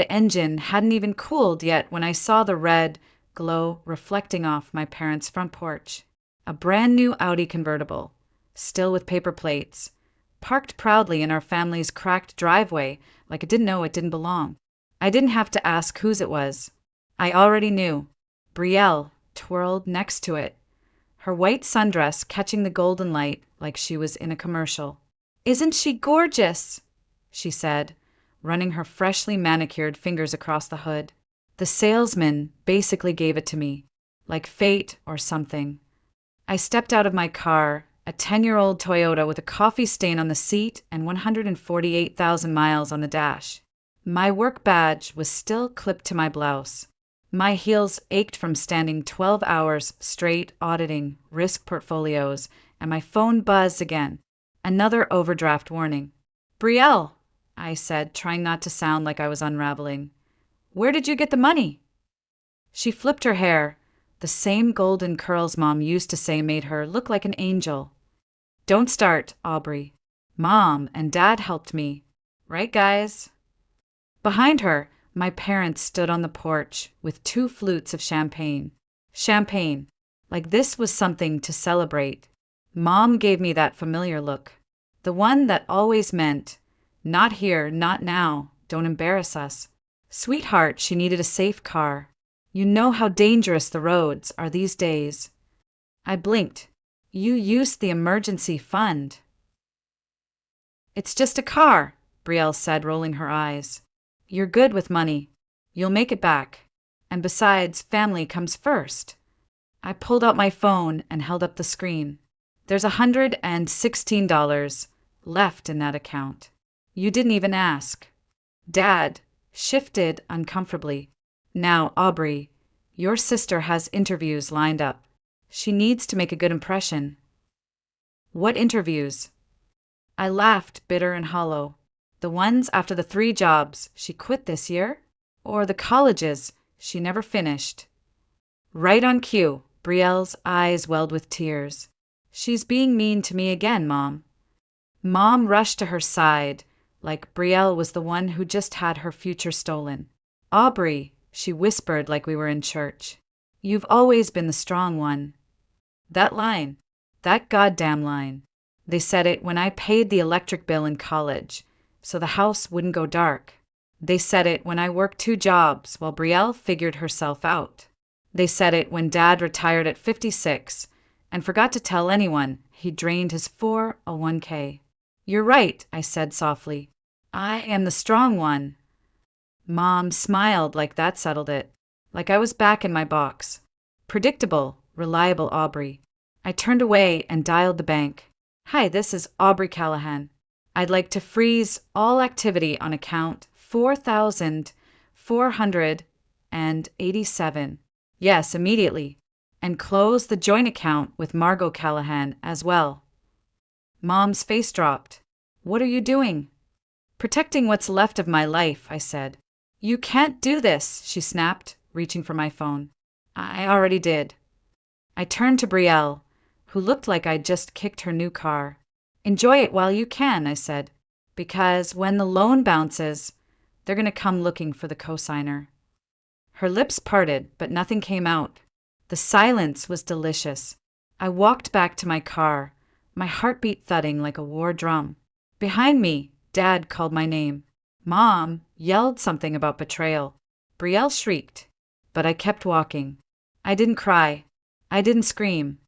The engine hadn't even cooled yet when I saw the red glow reflecting off my parents' front porch. A brand new Audi convertible, still with paper plates, parked proudly in our family's cracked driveway like it didn't know it didn't belong. I didn't have to ask whose it was. I already knew. Brielle twirled next to it, her white sundress catching the golden light like she was in a commercial. "Isn't she gorgeous?" she said, running her freshly manicured fingers across the hood. The salesman basically gave it to me, like fate or something. I stepped out of my car, a 10-year-old Toyota with a coffee stain on the seat and 148,000 miles on the dash. My work badge was still clipped to my blouse. My heels ached from standing 12 hours straight auditing risk portfolios, and my phone buzzed again. Another overdraft warning. "Brielle," I said, trying not to sound like I was unraveling. "Where did you get the money?" She flipped her hair, the same golden curls Mom used to say made her look like an angel. "Don't start, Aubrey. Mom and Dad helped me. Right, guys?" Behind her, my parents stood on the porch with 2 flutes of champagne. Champagne, like this was something to celebrate. Mom gave me that familiar look, the one that always meant, "Not here, not now, don't embarrass us." Sweetheart, she needed a safe car. You know how dangerous the roads are these days. I blinked. "You used the emergency fund." "It's just a car," Brielle said, rolling her eyes. "You're good with money. You'll make it back. And besides, family comes first." I pulled out my phone and held up the screen. "There's $116 left in that account. You didn't even ask." Dad shifted uncomfortably. "Now, Aubrey, your sister has interviews lined up. She needs to make a good impression." "What interviews?" I laughed, bitter and hollow. The ones after the 3 jobs she quit this year? Or the colleges she never finished? Right on cue, Brielle's eyes welled with tears. "She's being mean to me again, Mom." Mom rushed to her side, like Brielle was the one who just had her future stolen. "Aubrey," she whispered like we were in church, "you've always been the strong one." That line, that goddamn line. They said it when I paid the electric bill in college, so the house wouldn't go dark. They said it when I worked 2 jobs while Brielle figured herself out. They said it when Dad retired at 56 and forgot to tell anyone he drained his 401k. "You're right," I said softly. "I am the strong one." Mom smiled like that settled it, like I was back in my box. Predictable, reliable Aubrey. I turned away and dialed the bank. "Hi, this is Aubrey Callahan. I'd like to freeze all activity on account 4,487. Yes, immediately. And close the joint account with Margot Callahan as well." Mom's face dropped. "What are you doing?" "Protecting what's left of my life," I said. "You can't do this," she snapped, reaching for my phone. "I already did." I turned to Brielle, who looked like I'd just kicked her new car. "Enjoy it while you can," I said, "because when the loan bounces, they're going to come looking for the cosigner." Her lips parted, but nothing came out. The silence was delicious. I walked back to my car, my heartbeat thudding like a war drum. Behind me, Dad called my name. Mom yelled something about betrayal. Brielle shrieked, but I kept walking. I didn't cry. I didn't scream.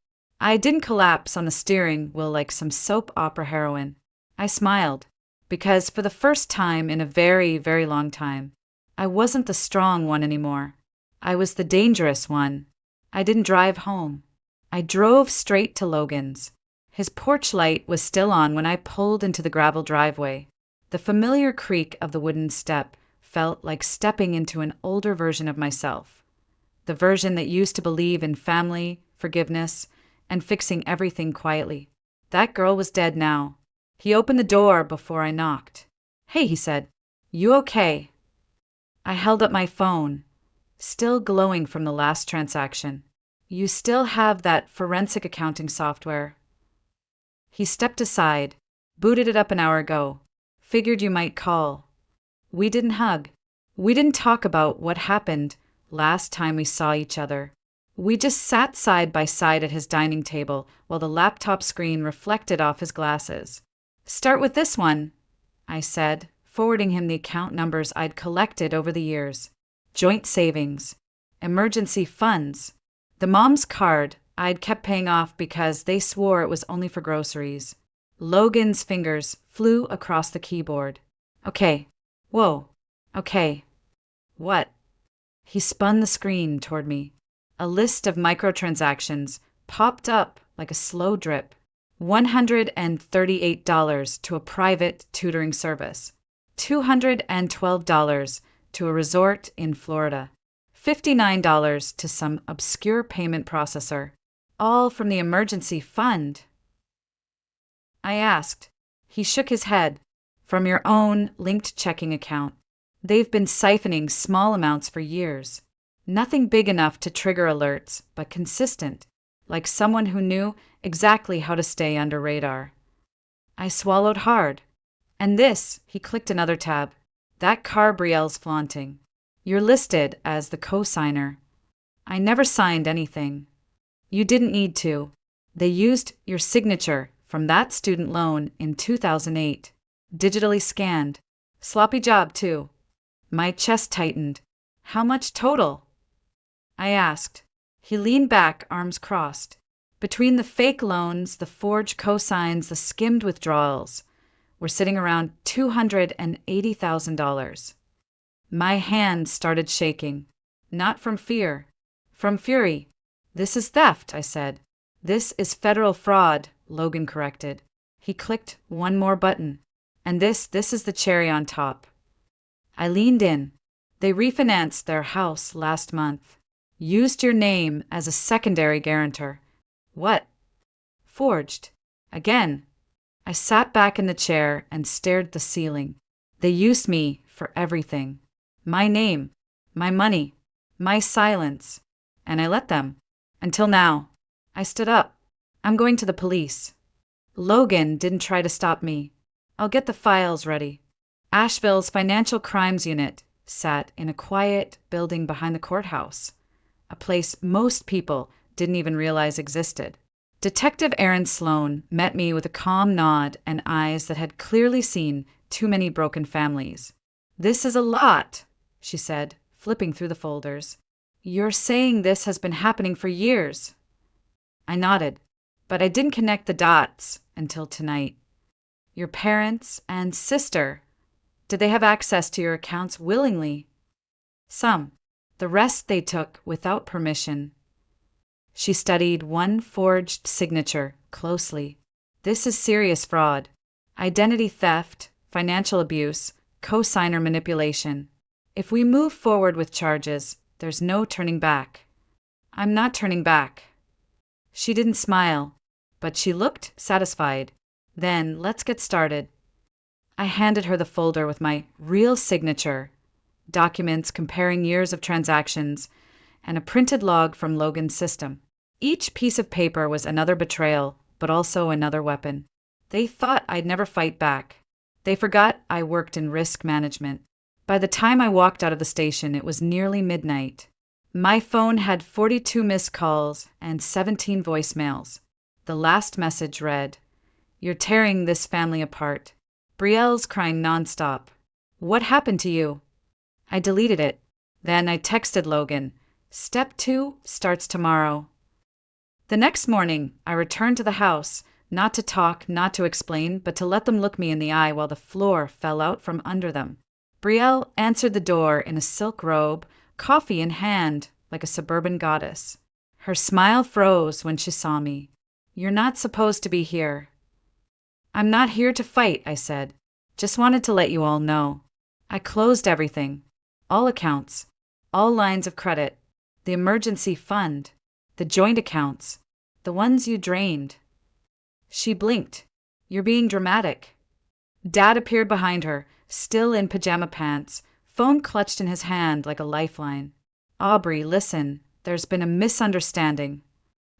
I didn't collapse on the steering wheel like some soap opera heroine. I smiled, because for the first time in a very, very long time, I wasn't the strong one anymore. I was the dangerous one. I didn't drive home. I drove straight to Logan's. His porch light was still on when I pulled into the gravel driveway. The familiar creak of the wooden step felt like stepping into an older version of myself. The version that used to believe in family, forgiveness, and fixing everything quietly. That girl was dead now. He opened the door before I knocked. "Hey," he said. "You okay?" I held up my phone, still glowing from the last transaction. "You still have that forensic accounting software?" He stepped aside, booted it up an hour ago. Figured you might call. We didn't hug. We didn't talk about what happened last time we saw each other. We just sat side by side at his dining table while the laptop screen reflected off his glasses. "Start with this one," I said, forwarding him the account numbers I'd collected over the years. Joint savings, emergency funds, the mom's card I'd kept paying off because they swore it was only for groceries. Logan's fingers flew across the keyboard. "Okay. Whoa. Okay. What?" He spun the screen toward me. A list of microtransactions popped up like a slow drip. $138 to a private tutoring service. $212 to a resort in Florida. $59 to some obscure payment processor. All from the emergency fund. I asked. He shook his head. "From your own linked checking account. They've been siphoning small amounts for years. Nothing big enough to trigger alerts, but consistent, like someone who knew exactly how to stay under radar." I swallowed hard. "And this," he clicked another tab. "That car Brielle's flaunting. You're listed as the co-signer." "I never signed anything." "You didn't need to. They used your signature from that student loan in 2008. Digitally scanned. Sloppy job, too." My chest tightened. "How much total?" I asked. He leaned back, arms crossed. Between the fake loans, the forged cosigns, the skimmed withdrawals, we're sitting around $280,000. My hand started shaking. Not from fear, from fury. "This is theft," I said. "This is federal fraud," Logan corrected. He clicked one more button. "And this is the cherry on top." I leaned in. "They refinanced their house last month. Used your name as a secondary guarantor." "What?" "Forged. Again." I sat back in the chair and stared at the ceiling. "They used me for everything. My name, my money, my silence. And I let them. Until now." I stood up. "I'm going to the police." Logan didn't try to stop me. "I'll get the files ready." Asheville's Financial Crimes Unit sat in a quiet building behind the courthouse, a place most people didn't even realize existed. Detective Erin Sloan met me with a calm nod and eyes that had clearly seen too many broken families. "This is a lot," she said, flipping through the folders. "You're saying this has been happening for years?" I nodded, but I didn't connect the dots until tonight. "Your parents and sister, did they have access to your accounts willingly?" "Some. The rest they took without permission." She studied one forged signature closely. "This is serious fraud. Identity theft, financial abuse, cosigner manipulation. If we move forward with charges, there's no turning back." "I'm not turning back." She didn't smile, but she looked satisfied. "Then let's get started." I handed her the folder with my real signature, documents comparing years of transactions, and a printed log from Logan's system. Each piece of paper was another betrayal, but also another weapon. They thought I'd never fight back. They forgot I worked in risk management. By the time I walked out of the station, it was nearly midnight. My phone had 42 missed calls and 17 voicemails. The last message read, "You're tearing this family apart. Brielle's crying nonstop. What happened to you?" I deleted it. Then I texted Logan, "Step 2 starts tomorrow." The next morning, I returned to the house, not to talk, not to explain, but to let them look me in the eye while the floor fell out from under them. Brielle answered the door in a silk robe, coffee in hand, like a suburban goddess. Her smile froze when she saw me. "You're not supposed to be here." "I'm not here to fight," I said. "Just wanted to let you all know. I closed everything. All accounts. All lines of credit. The emergency fund. The joint accounts. The ones you drained." She blinked. "You're being dramatic." Dad appeared behind her, still in pajama pants, phone clutched in his hand like a lifeline. "Aubrey, listen. There's been a misunderstanding.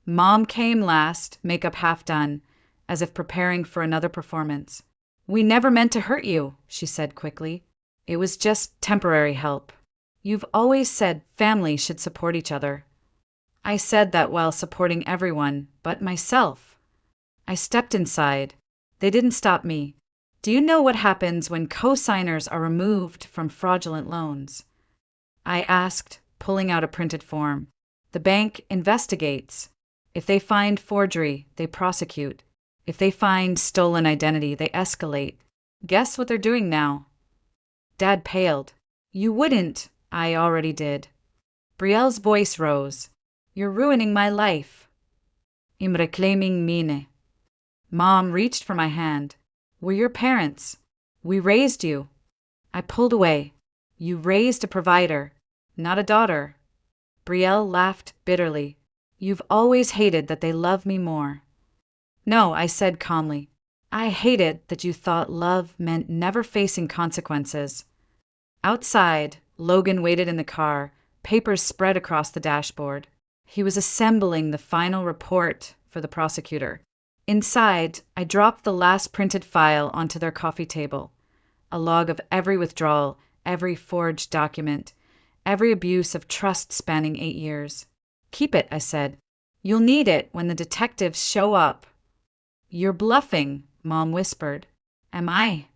Mom came last, makeup half done, as if preparing for another performance. We never meant to hurt you," she said quickly. It was just temporary help. You've always said family should support each other. I said that while supporting everyone, but myself. I stepped inside. They didn't stop me. Do you know what happens when co-signers are removed from fraudulent loans? I asked, pulling out a printed form. The bank investigates. If they find forgery, they prosecute. If they find stolen identity, they escalate. Guess what they're doing now? Dad paled. You wouldn't. I already did. Brielle's voice rose. You're ruining my life. Im reclaiming mine. Mom reached for my hand. We're your parents. We raised you. I pulled away. You raised a provider, not a daughter. Brielle laughed bitterly. You've always hated that they love me more. No, I said calmly. I hated that you thought love meant never facing consequences. Outside, Logan waited in the car, papers spread across the dashboard. He was assembling the final report for the prosecutor. Inside, I dropped the last printed file onto their coffee table. A log of every withdrawal, every forged document, every abuse of trust spanning 8 years. Keep it, I said. You'll need it when the detectives show up. You're bluffing, Mom whispered. Am I?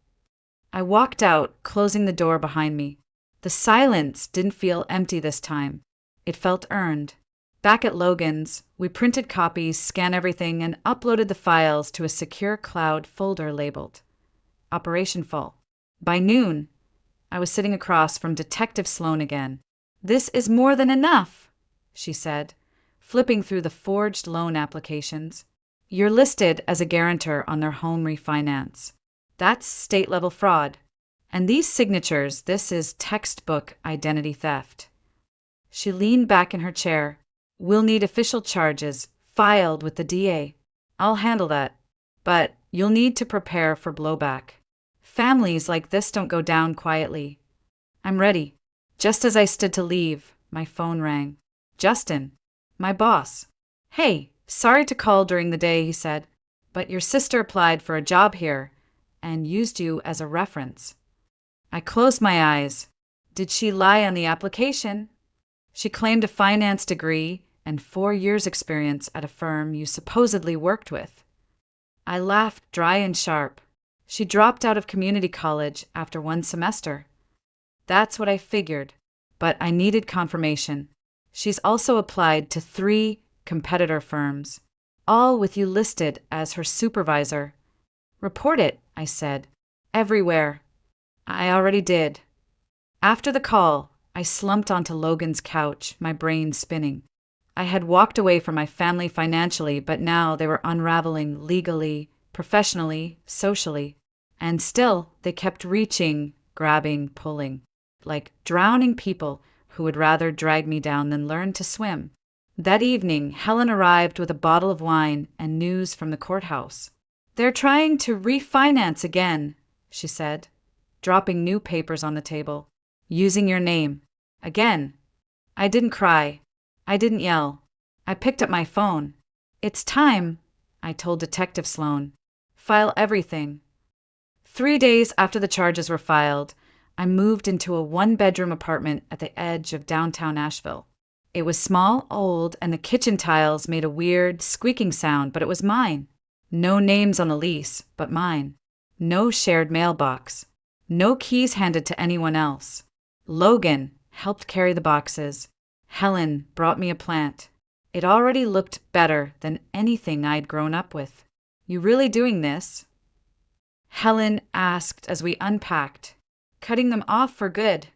I walked out, closing the door behind me. The silence didn't feel empty this time. It felt earned. Back at Logan's, we printed copies, scanned everything, and uploaded the files to a secure cloud folder labeled Operation Full. By noon, I was sitting across from Detective Sloan again. This is more than enough, she said, flipping through the forged loan applications. You're listed as a guarantor on their home refinance. That's state-level fraud. And these signatures, this is textbook identity theft. She leaned back in her chair. We'll need official charges filed with the DA. I'll handle that. But you'll need to prepare for blowback. Families like this don't go down quietly. I'm ready. Just as I stood to leave, my phone rang. Justin, my boss. Hey, sorry to call during the day, he said, but your sister applied for a job here and used you as a reference. I closed my eyes. Did she lie on the application? She claimed a finance degree and 4 years' experience at a firm you supposedly worked with. I laughed dry and sharp. She dropped out of community college after 1 semester. That's what I figured, but I needed confirmation. She's also applied to 3 competitor firms, all with you listed as her supervisor. Report it, I said. Everywhere. I already did. After the call, I slumped onto Logan's couch, my brain spinning. I had walked away from my family financially, but now they were unraveling legally, professionally, socially. And still, they kept reaching, grabbing, pulling, like drowning people who would rather drag me down than learn to swim. That evening, Helen arrived with a bottle of wine and news from the courthouse. They're trying to refinance again, she said, dropping new papers on the table. Using your name. Again. I didn't cry. I didn't yell. I picked up my phone. It's time, I told Detective Sloan. File everything. 3 days after the charges were filed, I moved into a 1-bedroom apartment at the edge of downtown Asheville. It was small, old, and the kitchen tiles made a weird, squeaking sound, but it was mine. No names on the lease, but mine. No shared mailbox. No keys handed to anyone else. Logan helped carry the boxes. Helen brought me a plant. It already looked better than anything I'd grown up with. You really doing this? Helen asked as we unpacked. Cutting them off for good.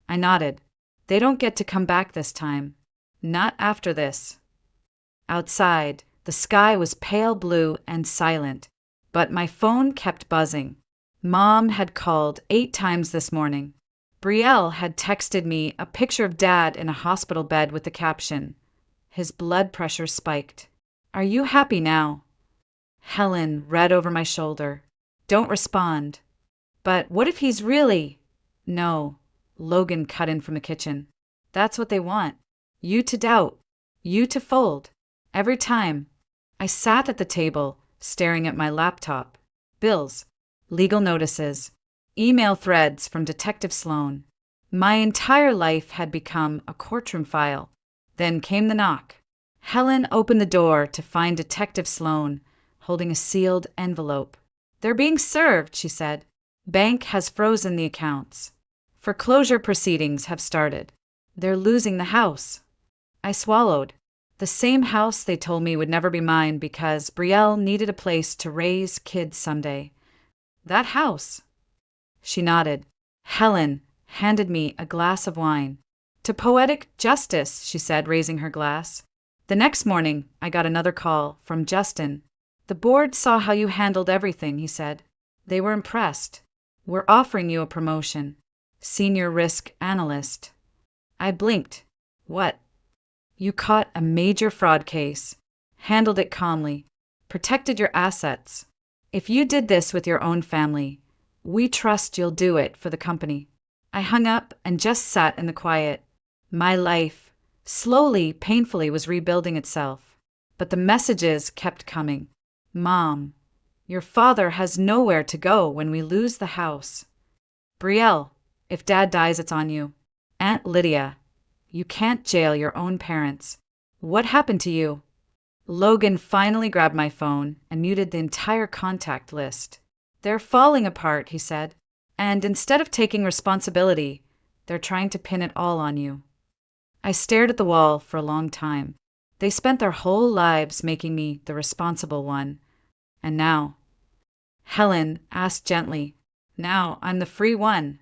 I nodded. They don't get to come back this time. Not after this. Outside, the sky was pale blue and silent, but my phone kept buzzing. Mom had called 8 times this morning. Brielle had texted me a picture of Dad in a hospital bed with the caption, his blood pressure spiked. Are you happy now? Helen read over my shoulder. Don't respond. But what if he's really? No. Logan cut in from the kitchen. That's what they want. You to doubt. You to fold. Every time. I sat at the table, staring at my laptop. Bills. Legal notices. email threads from Detective Sloan. My entire life had become a courtroom file. Then came the knock. Helen opened the door to find Detective Sloan holding a sealed envelope. "They're being served," she said. "Bank has frozen the accounts. Foreclosure proceedings have started. They're losing the house." I swallowed. The same house they told me would never be mine because Brielle needed a place to raise kids someday. That house. She nodded. Helen handed me a glass of wine. "To poetic justice," she said, raising her glass. The next morning, I got another call from Justin. "The board saw how you handled everything," he said. "They were impressed. We're offering you a promotion. Senior risk analyst." I blinked. "What?" "You caught a major fraud case, handled it calmly, protected your assets. If you did this with your own family, we trust you'll do it for the company." I hung up and just sat in the quiet. My life, slowly, painfully, was rebuilding itself. But the messages kept coming. "Mom, your father has nowhere to go when we lose the house." "Brielle, if Dad dies, it's on you." "Aunt Lydia, you can't jail your own parents. What happened to you?" Logan finally grabbed my phone and muted the entire contact list. "They're falling apart," he said. "And instead of taking responsibility, they're trying to pin it all on you." I stared at the wall for a long time. They spent their whole lives making me the responsible one. And now? Helen asked gently, "Now I'm the free one."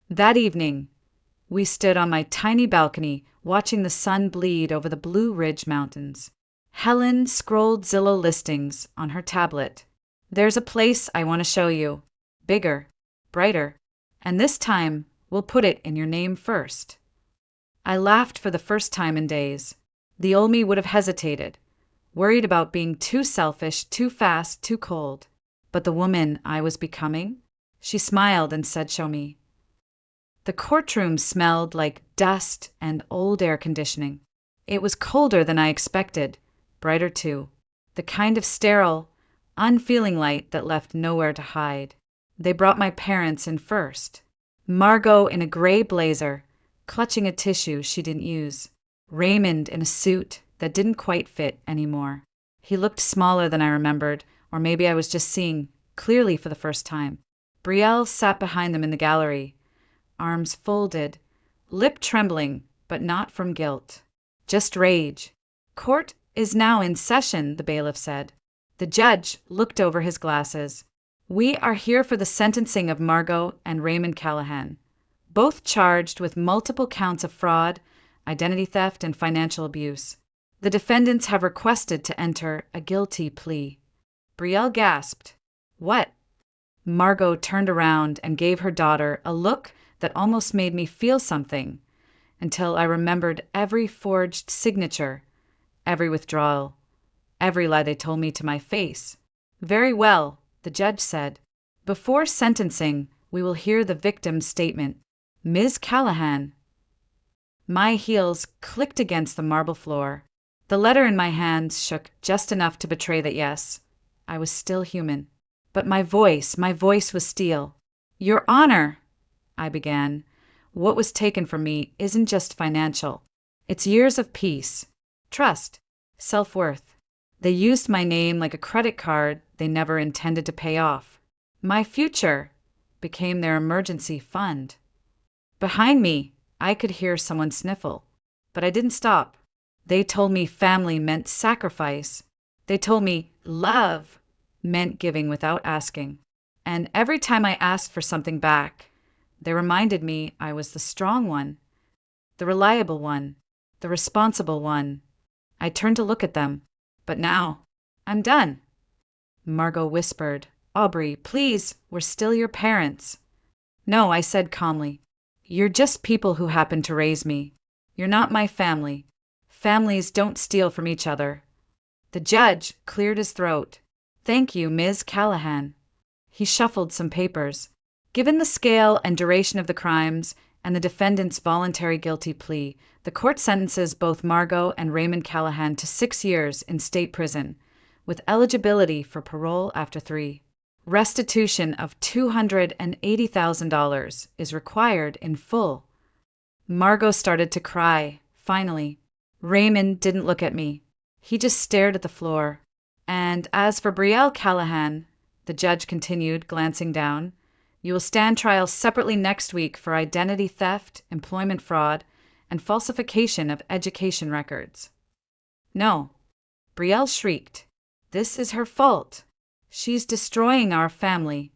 That evening, we stood on my tiny balcony watching the sun bleed over the Blue Ridge Mountains. Helen scrolled Zillow listings on her tablet. "There's a place I want to show you. Bigger, brighter, and this time we'll put it in your name first." I laughed for the first time in days. The old me would have hesitated, worried about being too selfish, too fast, too cold. But the woman I was becoming? She smiled and said, "Show me." The courtroom smelled like dust and old air conditioning. It was colder than I expected, brighter too. The kind of sterile, unfeeling light that left nowhere to hide. They brought my parents in first. Margot in a gray blazer, clutching a tissue she didn't use. Raymond in a suit that didn't quite fit anymore. He looked smaller than I remembered, or maybe I was just seeing clearly for the first time. Brielle sat behind them in the gallery, arms folded, lip trembling, but not from guilt. Just rage. "Court is now in session," the bailiff said. The judge looked over his glasses. "We are here for the sentencing of Margot and Raymond Callahan, both charged with multiple counts of fraud, identity theft, and financial abuse. The defendants have requested to enter a guilty plea." Brielle gasped. "What?" Margot turned around and gave her daughter a look that almost made me feel something, until I remembered every forged signature, every withdrawal, every lie they told me to my face. "Very well," the judge said. "Before sentencing, we will hear the victim's statement. Ms. Callahan." My heels clicked against the marble floor. The letter in my hands shook just enough to betray that yes, I was still human. But my voice was steel. "Your Honor," I began, "what was taken from me isn't just financial. It's years of peace, trust, self-worth. They used my name like a credit card they never intended to pay off. My future became their emergency fund." Behind me, I could hear someone sniffle, but I didn't stop. They told me family meant sacrifice. They told me love meant giving without asking. And every time I asked for something back, they reminded me I was the strong one, the reliable one, the responsible one. I turned to look at them, but now I'm done. Margot whispered, "Aubrey, please, we're still your parents." "No," I said calmly. "You're just people who happened to raise me. You're not my family. Families don't steal from each other." The judge cleared his throat. "Thank you, Ms. Callahan." He shuffled some papers. Given the scale and duration of the crimes and the defendant's voluntary guilty plea, the court sentences both Margot and Raymond Callahan to 6 years in state prison, with eligibility for parole after 3. Restitution of $280,000 is required in full. Margot started to cry, finally. Raymond didn't look at me. He just stared at the floor. And as for Brielle Callahan, the judge continued, glancing down, you will stand trial separately next week for identity theft, employment fraud, and falsification of education records. No, Brielle shrieked. This is her fault. She's destroying our family.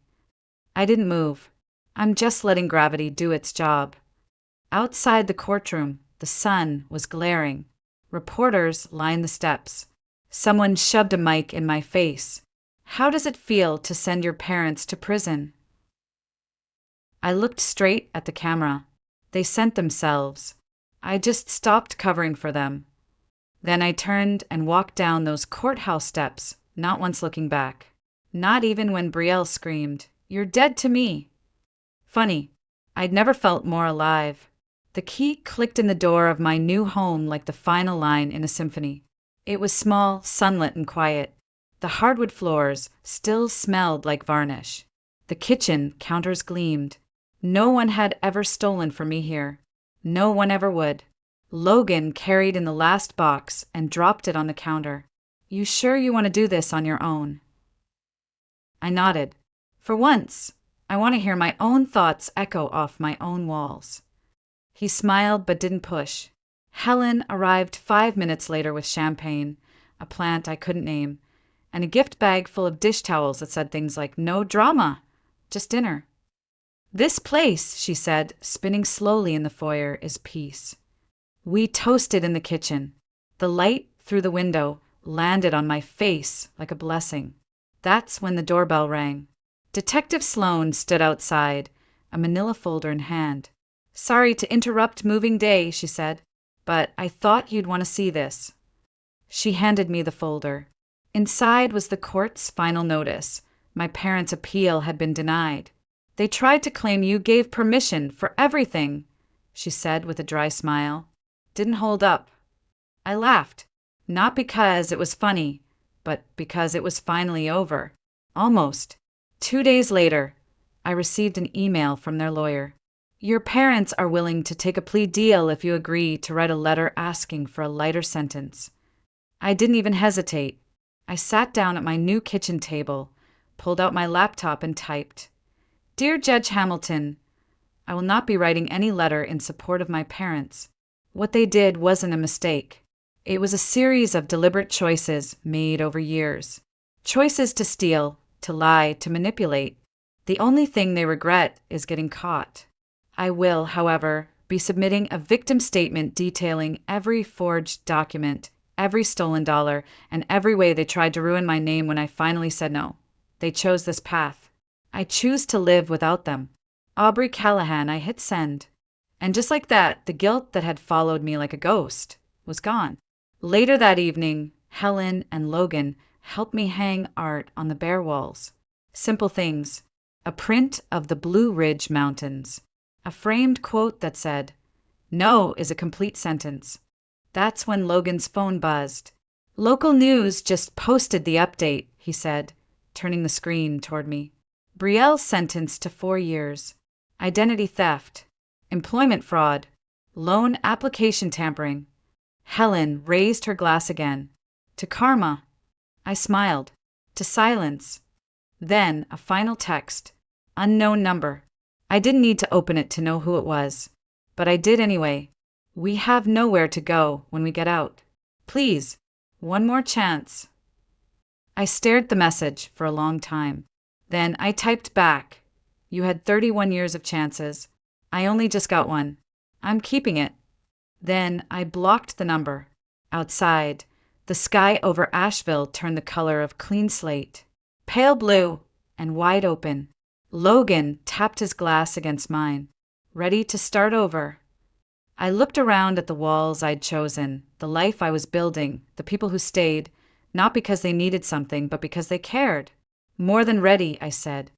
I didn't move. I'm just letting gravity do its job. Outside the courtroom, the sun was glaring. Reporters lined the steps. Someone shoved a mic in my face. How does it feel to send your parents to prison? I looked straight at the camera. They sent themselves. I just stopped covering for them. Then I turned and walked down those courthouse steps, not once looking back. Not even when Brielle screamed, "You're dead to me." Funny, I'd never felt more alive. The key clicked in the door of my new home like the final line in a symphony. It was small, sunlit, and quiet. The hardwood floors still smelled like varnish. The kitchen counters gleamed. No one had ever stolen from me here. No one ever would. Logan carried in the last box and dropped it on the counter. You sure you want to do this on your own? I nodded. For once, I want to hear my own thoughts echo off my own walls. He smiled but didn't push. Helen arrived 5 minutes later with champagne, a plant I couldn't name, and a gift bag full of dish towels that said things like, "No drama, just dinner." This place, she said, spinning slowly in the foyer, is peace. We toasted in the kitchen. The light through the window landed on my face like a blessing. That's when the doorbell rang. Detective Sloan stood outside, a manila folder in hand. "Sorry to interrupt moving day," she said, "but I thought you'd want to see this." She handed me the folder. Inside was the court's final notice. My parents' appeal had been denied. "They tried to claim you gave permission for everything," she said with a dry smile. "Didn't hold up." I laughed, not because it was funny, but because it was finally over. Almost. 2 days later, I received an email from their lawyer. "Your parents are willing to take a plea deal if you agree to write a letter asking for a lighter sentence." I didn't even hesitate. I sat down at my new kitchen table, pulled out my laptop and typed, "Dear Judge Hamilton, I will not be writing any letter in support of my parents. What they did wasn't a mistake. It was a series of deliberate choices made over years. Choices to steal, to lie, to manipulate. The only thing they regret is getting caught. I will, however, be submitting a victim statement detailing every forged document, every stolen dollar, and every way they tried to ruin my name when I finally said no. They chose this path. I choose to live without them. Aubrey Callahan." I hit send. And just like that, the guilt that had followed me like a ghost was gone. Later that evening, Helen and Logan helped me hang art on the bare walls. Simple things. A print of the Blue Ridge Mountains. A framed quote that said, "No is a complete sentence." That's when Logan's phone buzzed. "Local news just posted the update," he said, turning the screen toward me. "Brielle sentenced to 4 years. Identity theft. Employment fraud. Loan application tampering." Helen raised her glass again. "To karma." I smiled. "To silence." Then a final text. Unknown number. I didn't need to open it to know who it was, but I did anyway. "We have nowhere to go when we get out. Please, one more chance." I stared at the message for a long time. Then I typed back, "You had 31 years of chances. I only just got one. I'm keeping it." Then I blocked the number. Outside, the sky over Asheville turned the color of clean slate. Pale blue and wide open. Logan tapped his glass against mine, ready to start over. I looked around at the walls I'd chosen, the life I was building, the people who stayed, not because they needed something, but because they cared. "More than ready," I said.